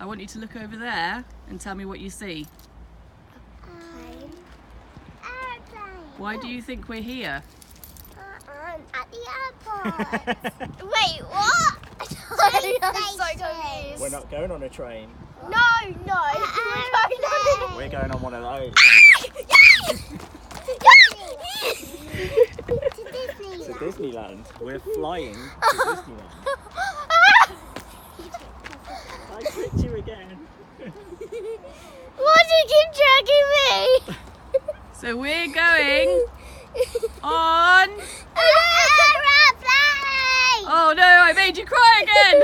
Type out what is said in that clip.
I want you to look over there and tell me what you see. Aeroplane. Why do you think we're here? At the airport. Wait, what? I'm so confused. We're not going on a train. No. We're going on one of those. To Disneyland. We're flying to Disneyland. I tricked you again. Why do you keep tracking me? So we're going on... Aeroplane! Oh no, I made you cry again!